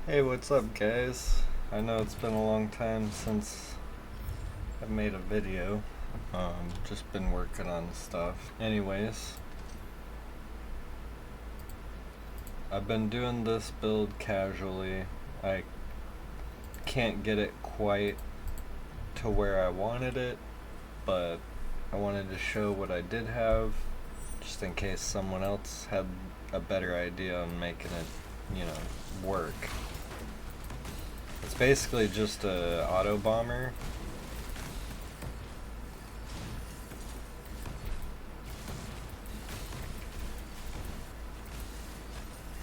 Hey, what's up, guys? I know it's been a long time since I've made a video. Just been working on stuff. Anyways, I've been doing this build casually. I can't get it quite to where I wanted it, but I wanted to show what I did have, just in case someone else had a better idea on making it, work. It's basically just a Autobomber.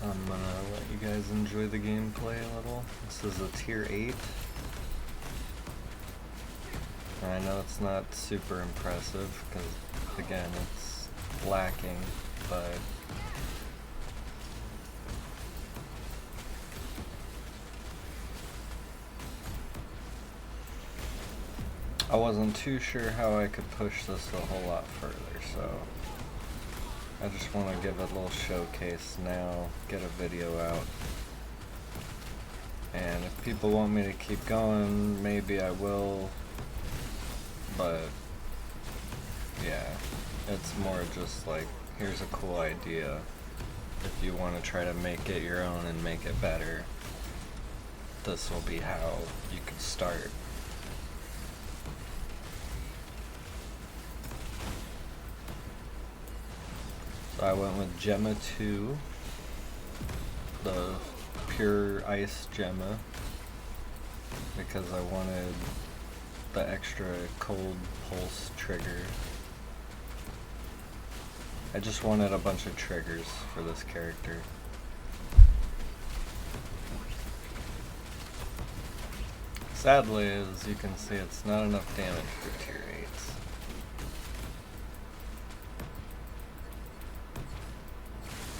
I'm gonna let you guys enjoy the gameplay a little. This is a tier 8. I know it's not super impressive because, again, it's lacking, but I wasn't too sure how I could push this a whole lot further, so I just want to give it a little showcase now, get a video out, and if people want me to keep going, maybe I will, but yeah, it's more just like, here's a cool idea. If you want to try to make it your own and make it better, this will be how you can start. So I went with Gemma 2, the pure ice Gemma, because I wanted the extra cold pulse trigger. I just wanted a bunch of triggers for this character. Sadly, as you can see, it's not enough damage for tier 8s.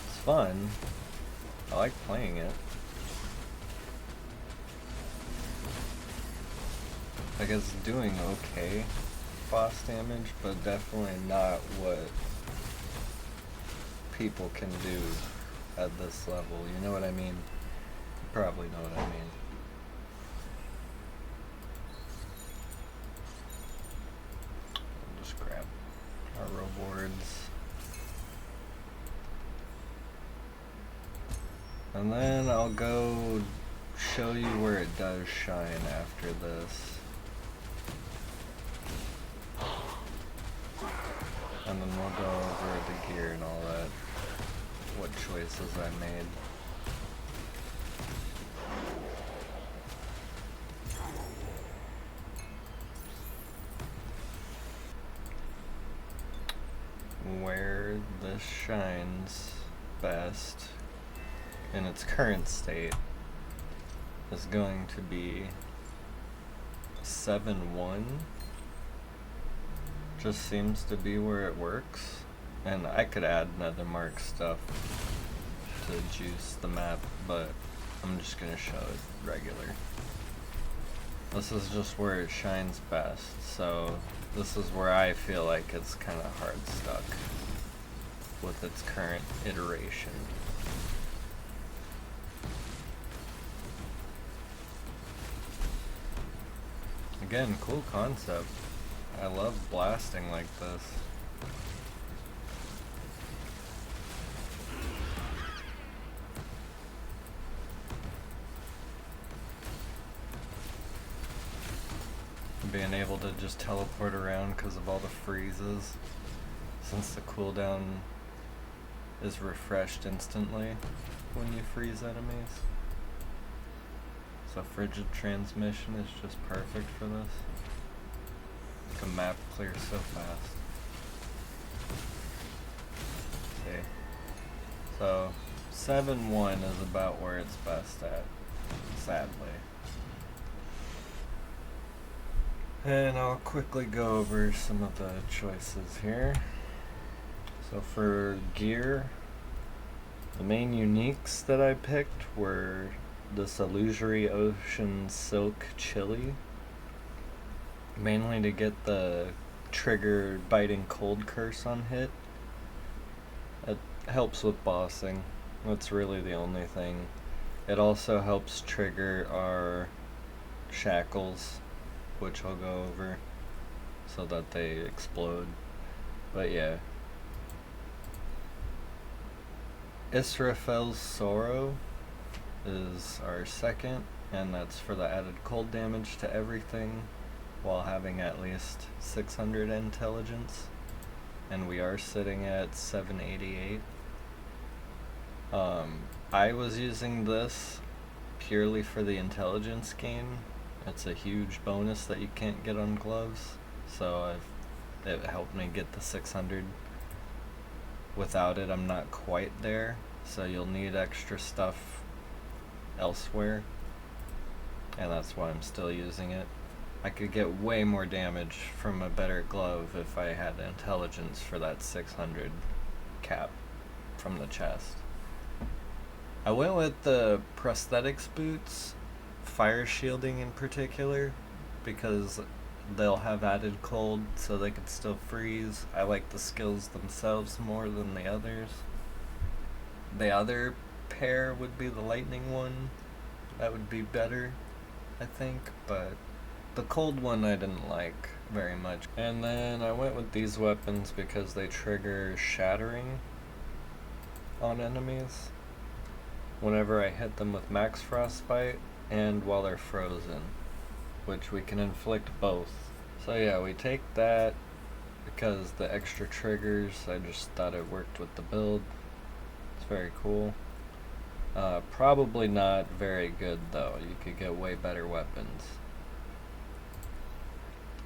It's fun. I like playing it. I guess doing okay boss damage, but definitely not what people can do at this level. You know what I mean? You probably know what I mean. I'll just grab our rewards. And then I'll go show you where it does shine after this. And then we'll go over the gear and all that, what choices I made. Where this shines best in its current state is going to be 7-1. Just seems to be where it works, and I could add nethermark stuff to juice the map, but I'm just gonna show it regular. This is just where it shines best, so this is where I feel like it's kind of hard stuck with its current iteration. Again, cool concept. I love blasting like this. Being able to just teleport around because of all the freezes, since the cooldown is refreshed instantly when you freeze enemies. So frigid transmission is just perfect for this. The map clears so fast. Okay. So 7-1 is about where it's best at, sadly. And I'll quickly go over some of the choices here. So for gear, the main uniques that I picked were this Illusory Ocean Silk Chili, mainly to get the trigger biting cold curse on hit. It helps with bossing. That's really the only thing. It also helps trigger our shackles, which I'll go over, so that they explode. But yeah. Israfel's Sorrow is our second, and that's for the added cold damage to everything while having at least 600 intelligence. And we are sitting at 788. I was using this purely for the intelligence gain. It's a huge bonus that you can't get on gloves, so it helped me get the 600. Without it, I'm not quite there, so you'll need extra stuff elsewhere, and that's why I'm still using it. I could get way more damage from a better glove if I had intelligence for that 600 cap from the chest. I went with the prosthetics boots, fire shielding in particular, because they'll have added cold so they can still freeze. I like the skills themselves more than the others. The other pair would be the lightning one. That would be better, I think, but the cold one I didn't like very much. And then I went with these weapons because they trigger shattering on enemies whenever I hit them with max frostbite and while they're frozen, which we can inflict both. So yeah, we take that because the extra triggers, I just thought it worked with the build. It's very cool. Probably not very good though. You could get way better weapons.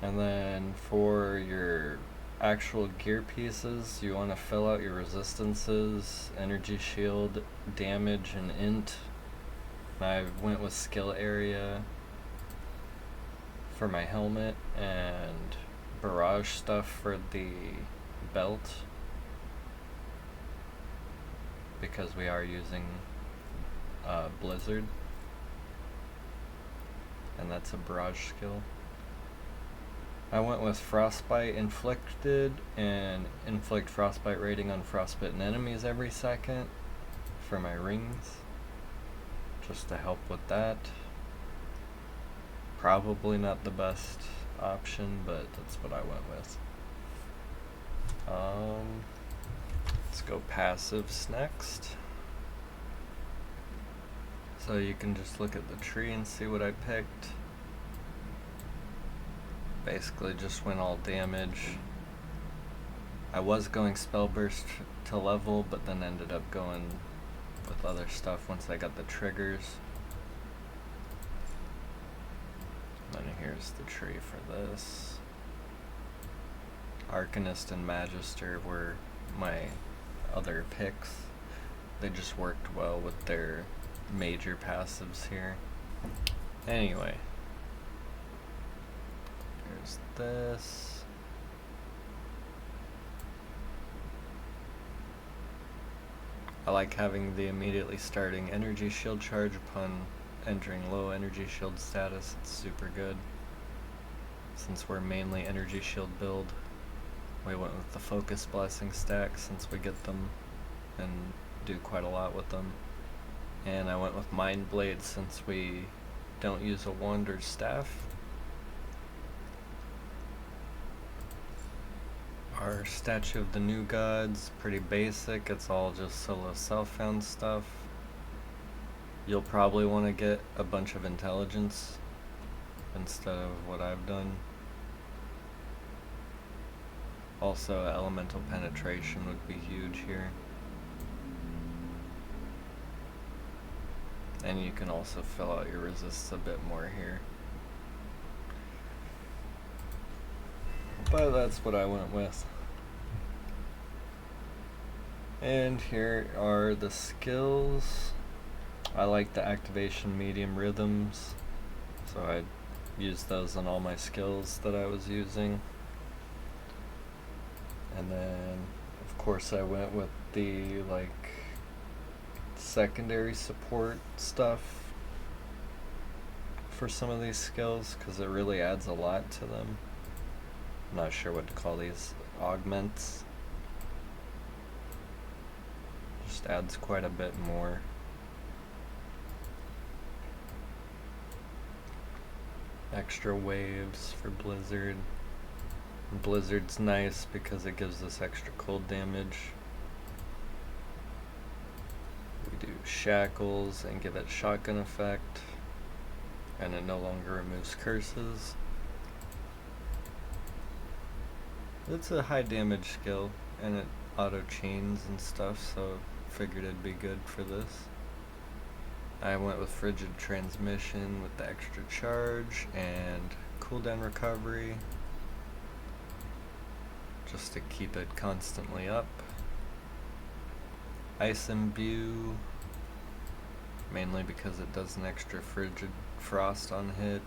And then for your actual gear pieces, you want to fill out your resistances, energy shield, damage, and int. I went with skill area for my helmet and barrage stuff for the belt, because we are using Blizzard, and that's a barrage skill. I went with Frostbite Inflicted and inflict frostbite rating on frostbitten enemies every second for my rings, just to help with that. Probably not the best option, but that's what I went with. Let's go passives next. So you can just look at the tree and see what I picked. Basically just went all damage. I was going spell burst to level, but then ended up going with other stuff once I got the triggers. And then here's the tree for this. Arcanist and Magister were my other picks. They just worked well with their major passives here. Anyway. There's this. I like having the immediately starting energy shield charge upon entering low energy shield status. It's super good. Since we're mainly energy shield build, we went with the focus blessing stack since we get them and do quite a lot with them. And I went with Mind Blade since we don't use a wand or staff. Our Statue of the New Gods, pretty basic. It's all just solo self-found stuff. You'll probably want to get a bunch of intelligence instead of what I've done. Also, elemental penetration would be huge here. And you can also fill out your resists a bit more here. But that's what I went with. And here are the skills. I like the activation medium rhythms, so I used those on all my skills that I was using. And then of course I went with the secondary support stuff for some of these skills because it really adds a lot to them. I'm not sure what to call these, augments. Just adds quite a bit more. extra waves for Blizzard. Blizzard's nice because it gives us extra cold damage. We do shackles and give it shotgun effect, and it no longer removes curses. It's a high damage skill, and it auto chains and stuff, so figured it'd be good for this. I went with Frigid Transmission with the extra charge and cooldown recovery, just to keep it constantly up. Ice Imbue, mainly because it does an extra Frigid Frost on hit,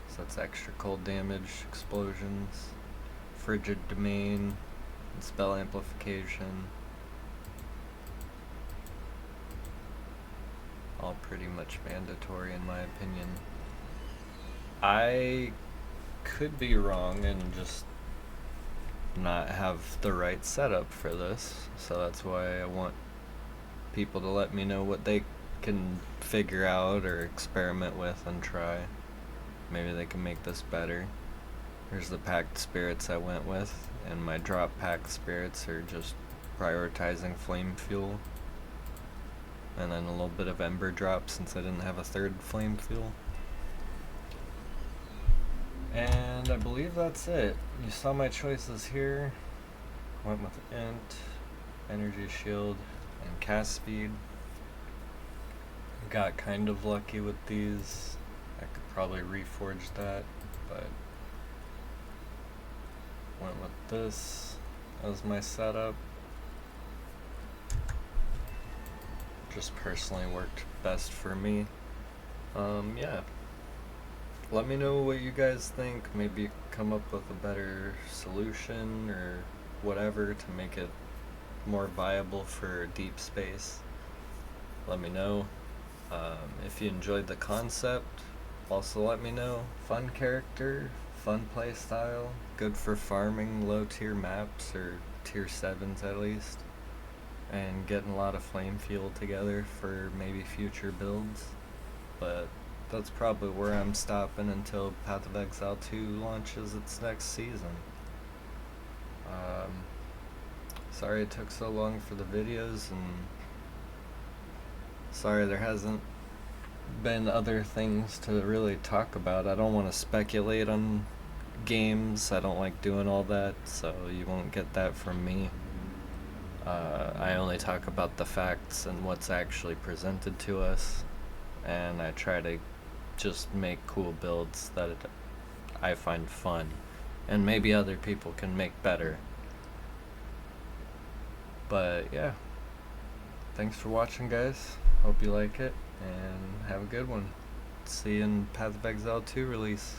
so that's extra cold damage, explosions. Frigid Domain, and Spell Amplification, all pretty much mandatory in my opinion. I could be wrong and just not have the right setup for this, so that's why I want people to let me know what they can figure out or experiment with and try. Maybe they can make this better. Here's the packed spirits I went with, and my drop packed spirits are just prioritizing flame fuel, and then a little bit of ember drop since I didn't have a third flame fuel. And I believe that's it. You saw my choices here. Went with Int, Energy Shield, and Cast Speed. Got kind of lucky with these. I could probably reforge that, but went with this as my setup. Just personally worked best for me. Yeah. Let me know what you guys think. Maybe come up with a better solution or whatever to make it more viable for deep space. Let me know. If you enjoyed the concept, also let me know. Fun character, fun play style, good for farming low tier maps or tier 7s at least, and getting a lot of flame fuel together for maybe future builds. But that's probably where I'm stopping until Path of Exile 2 launches its next season. Sorry it took so long for the videos, and sorry there hasn't been other things to really talk about. I don't want to speculate on games. I don't like doing all that, so you won't get that from me. I only talk about the facts and what's actually presented to us, and I try to just make cool builds that I find fun, and maybe other people can make better. But yeah, thanks for watching, guys. Hope you like it, and have a good one. See you in Path of Exile 2 release.